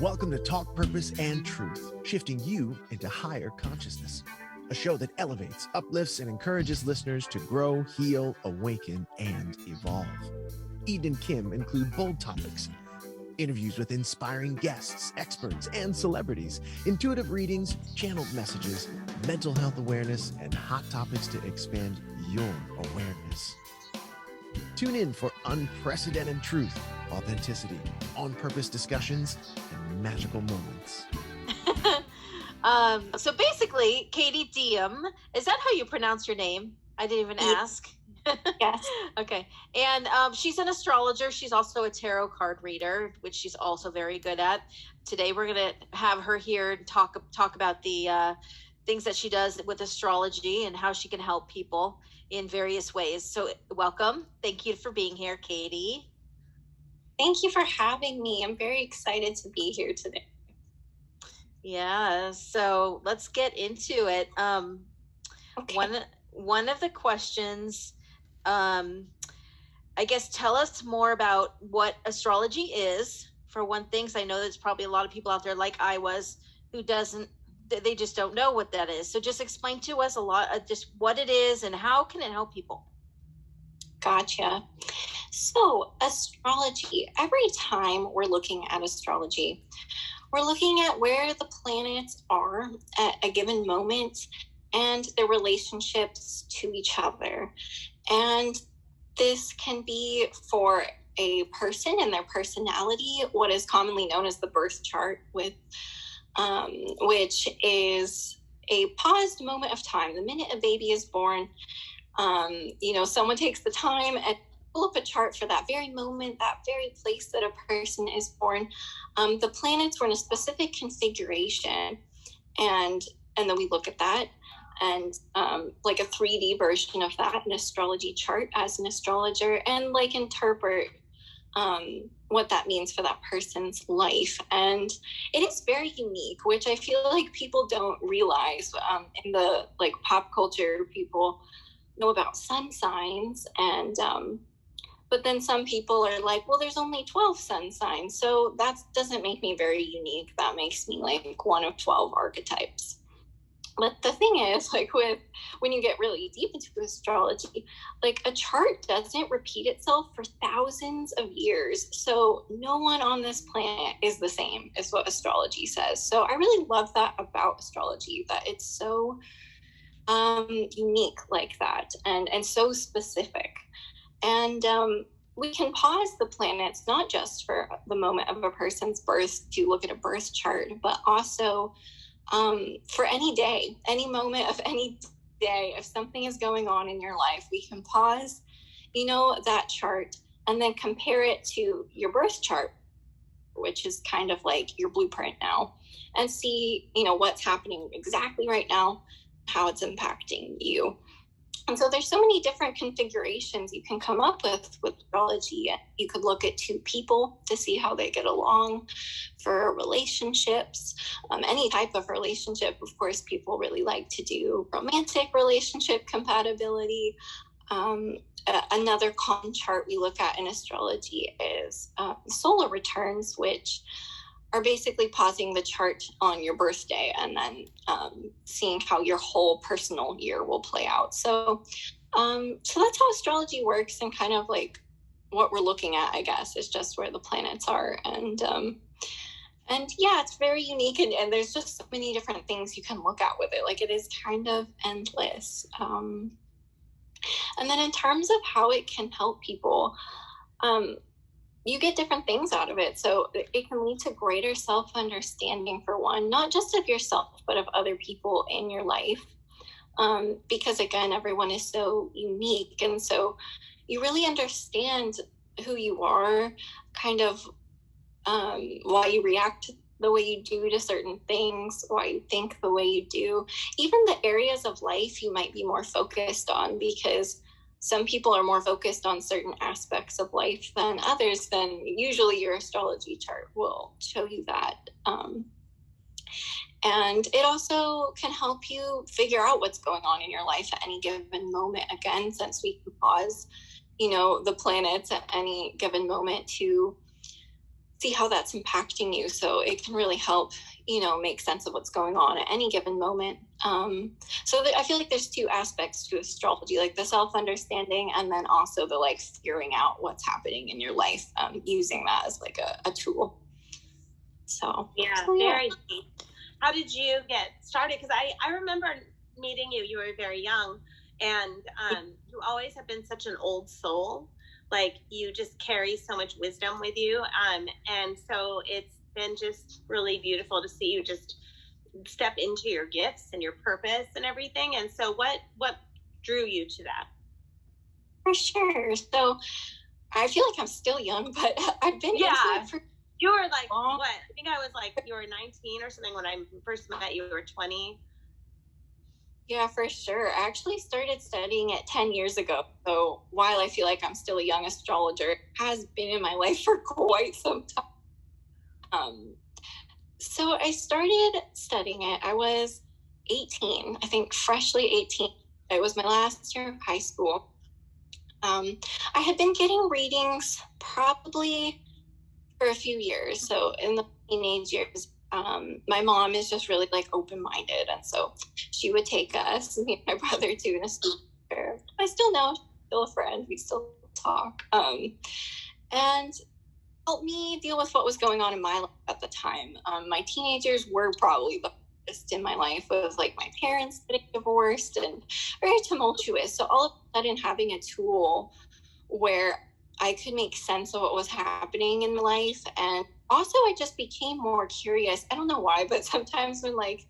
Welcome to Talk Purpose and Truth, shifting you into higher consciousness. A show that elevates, uplifts, and encourages listeners to grow, heal, awaken, and evolve. Eden and Kim include bold topics, interviews with inspiring guests, experts, and celebrities, intuitive readings, channeled messages, mental health awareness, and hot topics to expand your awareness. Tune in for unprecedented truth, authenticity, on-purpose discussions, and magical moments. So basically, Katie Diem, is that how you pronounce your name? I didn't even ask. Yes. Okay. And she's an astrologer. She's also a tarot card reader, which she's also very good at. Today, we're going to have her here and talk about the things that she does with astrology and how she can help people in various ways. So welcome. Thank you for being here, Katie. Thank you for having me. I'm very excited to be here today. Yeah. So let's get into it. Okay. One of the questions, I guess, tell us more about what astrology is, for one thing, 'cause I know there's probably a lot of people out there like I was who they just don't know what that is. So just explain to us a lot, just what it is and how can it help people? Gotcha. So astrology, every time we're looking at astrology, we're looking at where the planets are at a given moment and their relationships to each other. And this can be for a person and their personality, what is commonly known as the birth chart, which is a paused moment of time. The minute a baby is born, someone takes the time and pull up a chart for that very moment, that very place that a person is born. The planets were in a specific configuration, and then we look at that and like a 3D version of that, an astrology chart as an astrologer, and like interpret what that means for that person's life. And it is very unique, which I feel like people don't realize. In the like pop culture, people know about sun signs, and but then some people are like, well, there's only 12 sun signs, so that doesn't make me very unique. That makes me like one of 12 archetypes. But the thing is, like when you get really deep into astrology, like a chart doesn't repeat itself for thousands of years. So no one on this planet is the same, is what astrology says. So I really love that about astrology, that it's so unique like that, and so specific. And we can pause the planets not just for the moment of a person's birth to look at a birth chart, but also for any day, any moment of any day. If something is going on in your life, we can pause, that chart, and then compare it to your birth chart, which is kind of like your blueprint now, and see, what's happening exactly right now, how it's impacting you. And so there's so many different configurations you can come up with astrology. You could look at two people to see how they get along. For relationships, any type of relationship, of course, people really like to do romantic relationship compatibility. Another common chart we look at in astrology is solar returns, which are basically pausing the chart on your birthday and then seeing how your whole personal year will play out. So that's how astrology works, and kind of like what we're looking at, I guess, is just where the planets are. And yeah, it's very unique, and there's just so many different things you can look at with it. Like, it is kind of endless. And then in terms of how it can help people, you get different things out of it. So it can lead to greater self-understanding, for one, not just of yourself, but of other people in your life. Because again, everyone is so unique. And so you really understand who you are, kind of why you react the way you do to certain things, why you think the way you do, even the areas of life you might be more focused on, because some people are more focused on certain aspects of life than others. Then usually your astrology chart will show you that. And it also can help you figure out what's going on in your life at any given moment. Again, since we can pause, the planets at any given moment to see how that's impacting you. So it can really help, make sense of what's going on at any given moment. I feel like there's two aspects to astrology, like the self-understanding and then also the like figuring out what's happening in your life, using that as like a tool. So yeah. Very deep. How did you get started? Because I remember meeting you. You were very young, and you always have been such an old soul. Like, you just carry so much wisdom with you, and so it's been just really beautiful to see you just step into your gifts and your purpose and everything. And so, what drew you to that? For sure. So I feel like I'm still young, but I've been into it for. You were like, what? I think I was like, you were 19 or something when I first met you. You were 20. Yeah, for sure. I actually started studying it 10 years ago. So while I feel like I'm still a young astrologer, it has been in my life for quite some time. So I started studying it. I was 18, I think freshly 18. It was my last year of high school. I had been getting readings probably for a few years. So in the teenage years, my mom is just really like open-minded, and so she would take us, me and my brother, to an astrologer. I still know, she's still a friend. We still talk, and helped me deal with what was going on in my life at the time. My teenagers were probably the hardest in my life, with like my parents getting divorced and very tumultuous. So all of a sudden, having a tool where I could make sense of what was happening in my life. And also I just became more curious. I don't know why, but sometimes when like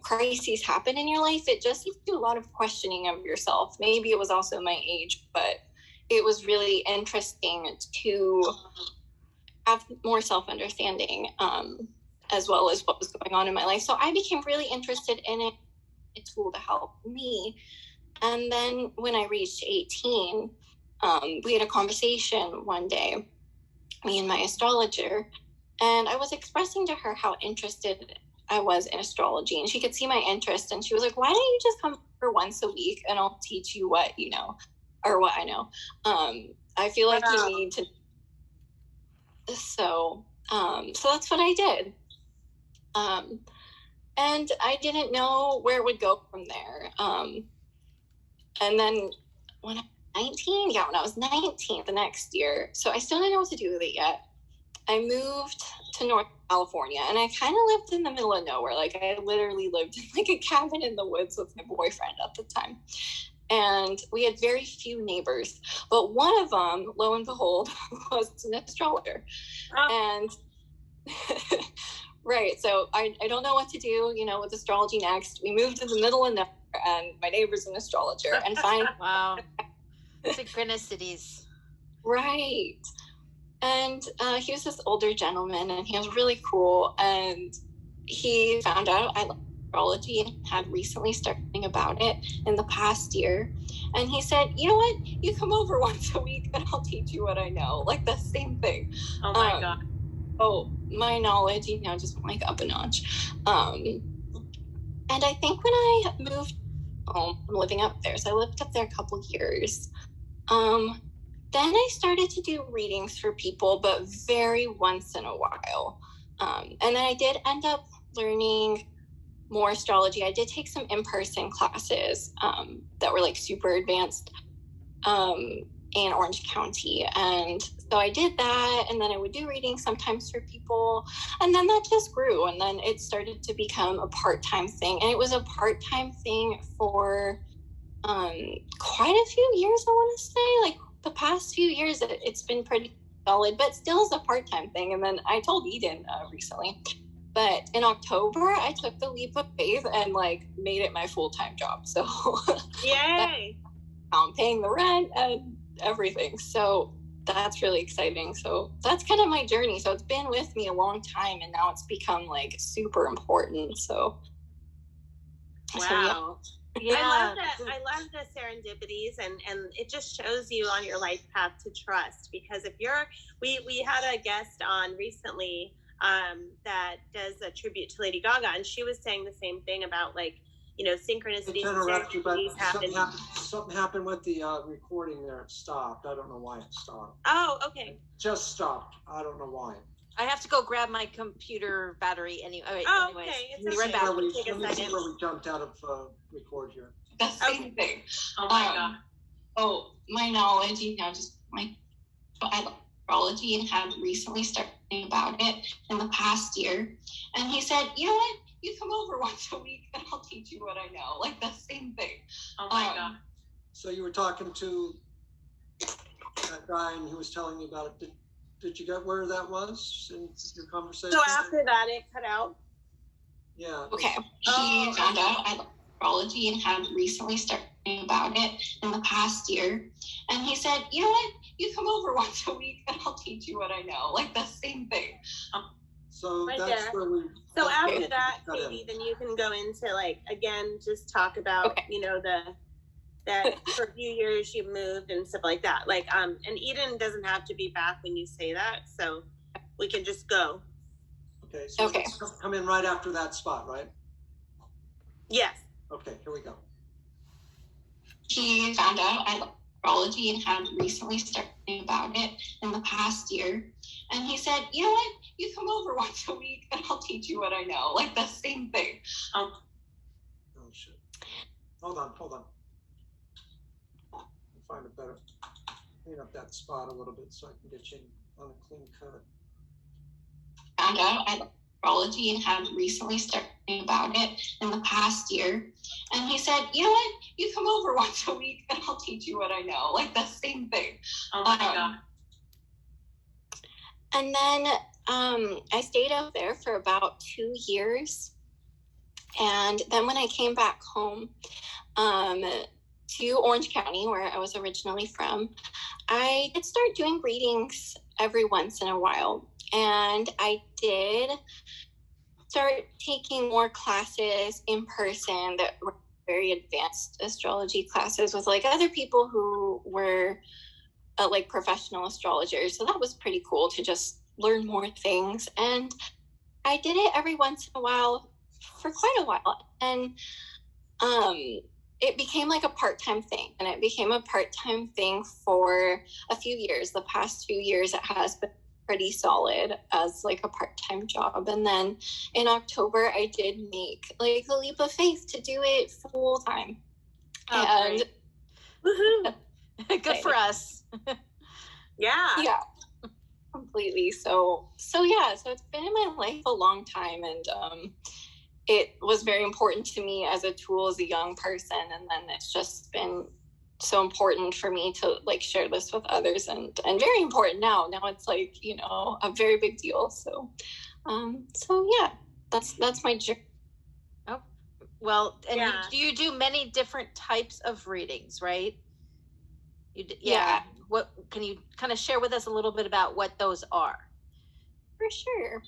crises happen in your life, it just leads to a lot of questioning of yourself. Maybe it was also my age, but it was really interesting to have more self-understanding, as well as what was going on in my life. So I became really interested in it, a tool to help me. And then when I reached 18, we had a conversation one day, me and my astrologer, and I was expressing to her how interested I was in astrology, and she could see my interest, and she was like, why don't you just come for once a week and I'll teach you what you know, or what I know. I feel like you need to. So that's what I did. And I didn't know where it would go from there. And then when I was 19 the next year, so I still didn't know what to do with it yet. I moved to North California, and I kind of lived in the middle of nowhere. Like, I literally lived in like a cabin in the woods with my boyfriend at the time. And we had very few neighbors, but one of them, lo and behold, was an astrologer. And right, so I don't know what to do, with astrology next. We moved to the middle of nowhere, and my neighbor's an astrologer, and finally, wow, synchronicities. Right. And he was this older gentleman, and he was really cool, and he found out I loved astrology and had recently started learning about it in the past year. And he said, you know what, you come over once a week and I'll teach you what I know. Like, the same thing. Oh my God. Oh, my knowledge, just went like up a notch. And I think when I moved home, I'm living up there, so I lived up there a couple years. Then I started to do readings for people, but very once in a while. And then I did end up learning more astrology. I did take some in-person classes that were like super advanced in Orange County. And so I did that, and then I would do readings sometimes for people. And then that just grew, and then it started to become a part-time thing. And it was a part-time thing for quite a few years, I want to say. Like, the past few years, it's been pretty solid, but still is a part-time thing. And then I told Eden recently, but in October, I took the leap of faith and like made it my full-time job. So yay! I'm paying the rent and everything. So that's really exciting. So that's kind of my journey. So it's been with me a long time, and now it's become like super important. So wow. Yeah. I love that. I love the serendipities, and it just shows you on your life path to trust. Because if we had a guest on recently that does a tribute to Lady Gaga, and she was saying the same thing about like synchronicities To and interrupt you, but serendipities happen. something happened with the recording there. It stopped. I don't know why it stopped. Oh, okay. It just stopped. I don't know why. I have to go grab my computer battery anyway. Oh, Anyways, okay. It's be okay. right back. Let me Take a see second. where we jumped out of record here. The same Okay. thing. Oh my God. Oh, my knowledge, just my astrology, and had recently started thinking about it in the past year. And he said, you know what? You come over once a week and I'll teach you what I know. Like the same thing. Oh my God. So you were talking to that guy and he was telling you about it. Did you get where that was in your conversation? So after that, it cut out. Yeah. Okay. He found out I love astrology and had recently started thinking about it in the past year. And he said, you know what? You come over once a week and I'll teach you what I know. Like the same thing. So Right that's there. where we. So after okay. that, Got it. Katie, then you can go into again, just talk about, that for a few years you moved and stuff like that. And Eden doesn't have to be back when you say that, so we can just go. Okay, so Okay. let's come in right after that spot, right? Yes. Okay, here we go. He found out I love astrology and had recently started thinking about it in the past year. And he said, you know what? You come over once a week and I'll teach you what I know. Like the same thing. Oh, shit. Hold on. I'll find it better. Clean up that spot a little bit so I can get you on a clean cut. Found out I love astrology and had recently started thinking about it in the past year. And he said, you know what? You come over once a week and I'll teach you what I know. Like the same thing. Oh my God. And then I stayed out there for about 2 years. And then when I came back home to Orange County, where I was originally from, I did start doing readings every once in a while. And I did start taking more classes in person that were very advanced astrology classes with other people who were professional astrologers. So that was pretty cool to just learn more things. And I did it every once in a while for quite a while. And it became a part-time thing. And it became a part-time thing for a few years. The past few years, it has been pretty solid as a part-time job. And then in October, I did make the leap of faith to do it full-time. Oh, and woohoo! Good for us. Yeah. Completely. So it's been in my life a long time, and it was very important to me as a tool as a young person, and then it's just been so important for me to share this with others, and very important now it's a very big deal. So yeah, that's my journey. Oh, well, and Yeah. you do many different types of readings, right? Yeah. What can you kind of share with us a little bit about what those are? For sure.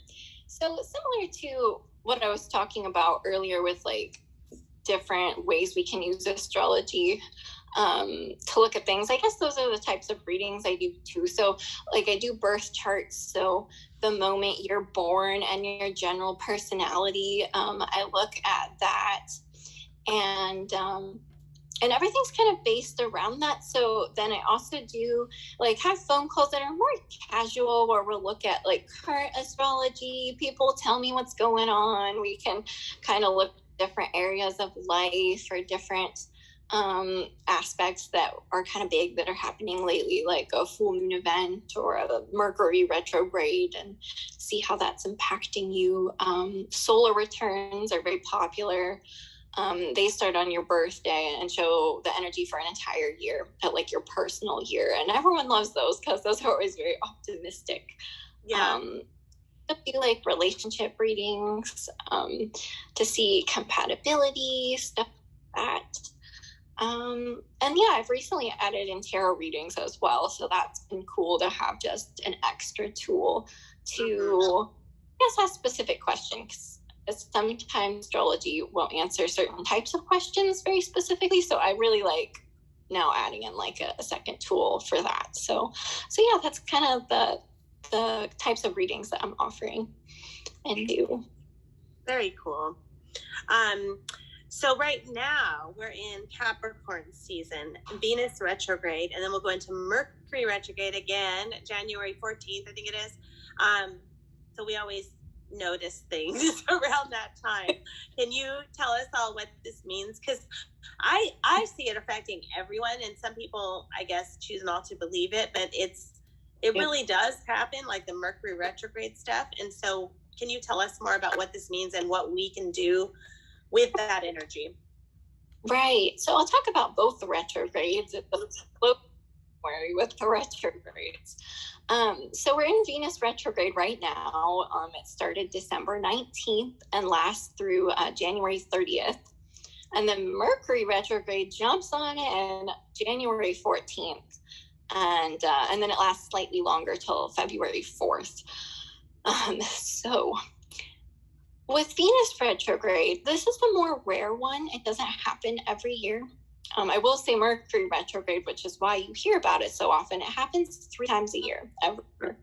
So similar to what I was talking about earlier with different ways we can use astrology to look at things, I guess those are the types of readings I do too. So I do birth charts. So the moment you're born and your general personality, I look at that, and everything's kind of based around that. So then I also do have phone calls that are more casual, where we'll look at current astrology. People tell me what's going on. We can kind of look at different areas of life or different aspects that are kind of big that are happening lately, like a full moon event or a Mercury Retrograde, and see how that's impacting you. Solar returns are very popular. They start on your birthday and show the energy for an entire year, at your personal year. And everyone loves those because those are always very optimistic. Yeah. To do relationship readings, to see compatibility, stuff like that. And yeah, I've recently added in tarot readings as well. So that's been cool to have just an extra tool to, ask specific questions. Sometimes astrology won't answer certain types of questions very specifically. So I really like now adding in a second tool for that. So yeah, that's kind of the types of readings that I'm offering and do. Very cool. So right now we're in Capricorn season, Venus retrograde, and then we'll go into Mercury retrograde again, January 14th, I think it is. So we always notice things around that time. Can you tell us all what this means? Because I see it affecting everyone, and some people, I guess, choose not to believe it, but it really does happen, like the Mercury retrograde stuff. And so can you tell us more about what this means and what we can do with that energy? Right. So I'll talk about both the retrogrades with the retrogrades. So we're in Venus retrograde right now. It started December 19th and lasts through January 30th. And then Mercury retrograde jumps on in January 14th. And then it lasts slightly longer till February 4th. So with Venus retrograde, this is the more rare one. It doesn't happen every year. I will say Mercury retrograde, which is why you hear about it so often. It happens 3 times a year, ever.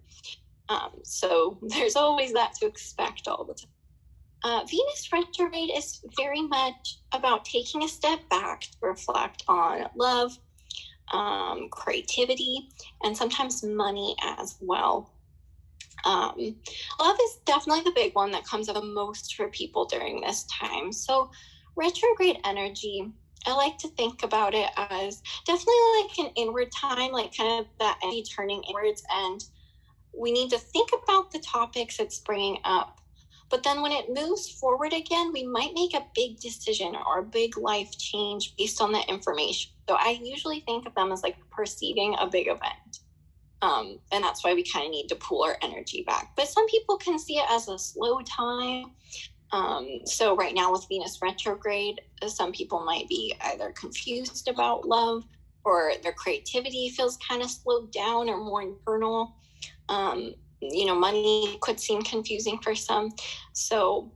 So there's always that to expect all the time. Venus retrograde is very much about taking a step back to reflect on love, creativity, and sometimes money as well. Love is definitely the big one that comes up the most for people during this time. So retrograde energy, I like to think about it as definitely like an inward time, like kind of that energy turning inwards, and we need to think about the topics it's bringing up. But then when it moves forward again, we might make a big decision or a big life change based on that information. So I usually think of them as like perceiving a big event. And that's why we kind of need to pull our energy back. But some people can see it as a slow time. So right now with Venus retrograde, some people might be either confused about love, or their creativity feels kind of slowed down or more internal. Money could seem confusing for some. So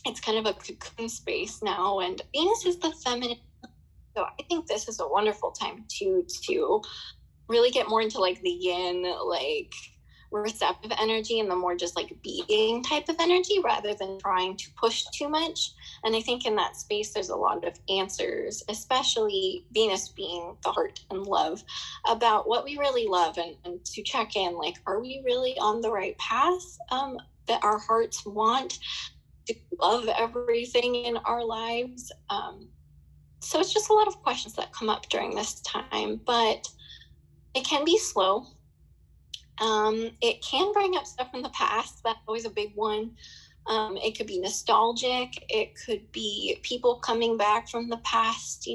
it's kind of a cocoon space now. And Venus is the feminine. So I think this is a wonderful time to really get more into like the yin, like receptive energy, and the more just like being type of energy rather than trying to push too much. And I think in that space there's a lot of answers, especially Venus being the heart and love, about what we really love, and to check in, like, are we really on the right path that our hearts want to love everything in our lives? So it's just a lot of questions that come up during this time, but it can be slow. It can bring up stuff from the past. That's always a big one. It could be nostalgic. It could be people coming back from the past,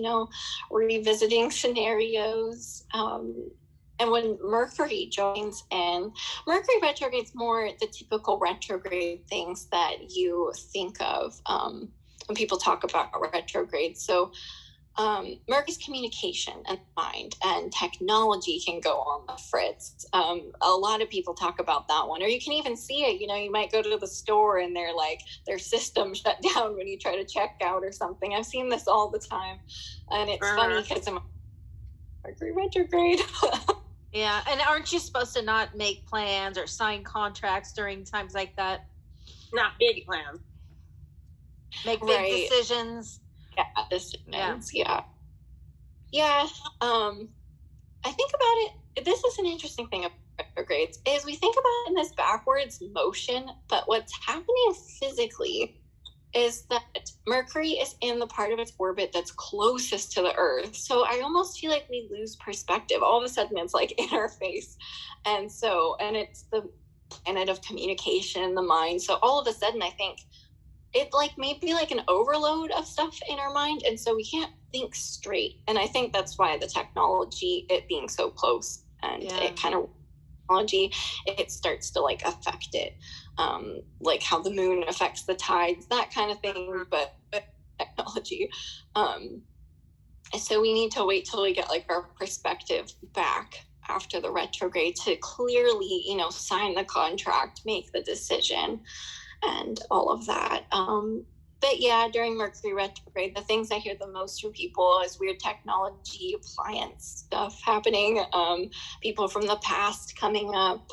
revisiting scenarios. And when Mercury joins in, Mercury retrograde is more the typical retrograde things that you think of when people talk about retrograde. So Mercury's communication and mind and technology can go on the fritz. A lot of people talk about that one, or you can even see it. You might go to the store and their system shut down when you try to check out or something. I've seen this all the time, and it's funny because I'm Mercury retrograde. Yeah, and aren't you supposed to not make plans or sign contracts during times like that? Not big plans. Make big decisions. Yeah, decisions. Yeah. I think about it. This is an interesting thing about retrogrades, is we think about it in this backwards motion, but what's happening physically is that Mercury is in the part of its orbit that's closest to the Earth. So I almost feel like we lose perspective. All of a sudden it's like in our face. And it's the planet of communication, the mind. So all of a sudden I think it may be like an overload of stuff in our mind. And so we can't think straight. And I think that's why the technology, it being so close, and it kind of technology, it starts to affect it. Like how the moon affects the tides, that kind of thing, but technology. So we need to wait till we get our perspective back after the retrograde to clearly, sign the contract, make the decision, and all of that. But yeah, during Mercury retrograde, the things I hear the most from people is weird technology, appliance stuff happening, people from the past coming up.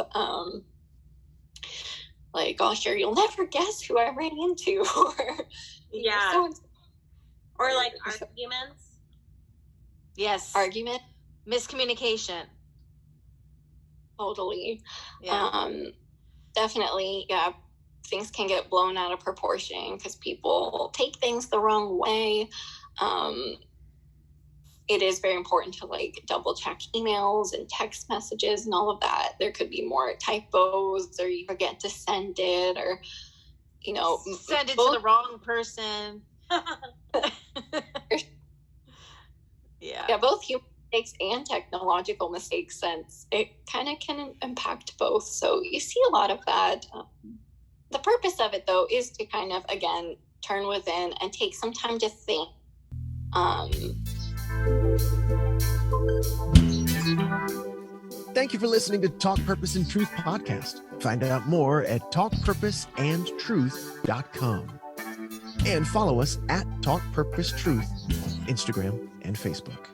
I'll hear, you'll never guess who I ran into, or Or like arguments. Yes. Argument. Miscommunication. Totally. Yeah. Definitely, yeah. Things can get blown out of proportion because people take things the wrong way. It is very important to like double check emails and text messages and all of that. There could be more typos, or you forget to send it, or send it to the wrong person. Yeah, both human mistakes and technological mistakes, since it kind of can impact both. So you see a lot of that. The purpose of it, though, is to kind of, again, turn within and take some time to think. Thank you for listening to Talk Purpose and Truth podcast. Find out more at talkpurposeandtruth.com. And follow us at Talk Purpose Truth on Instagram and Facebook.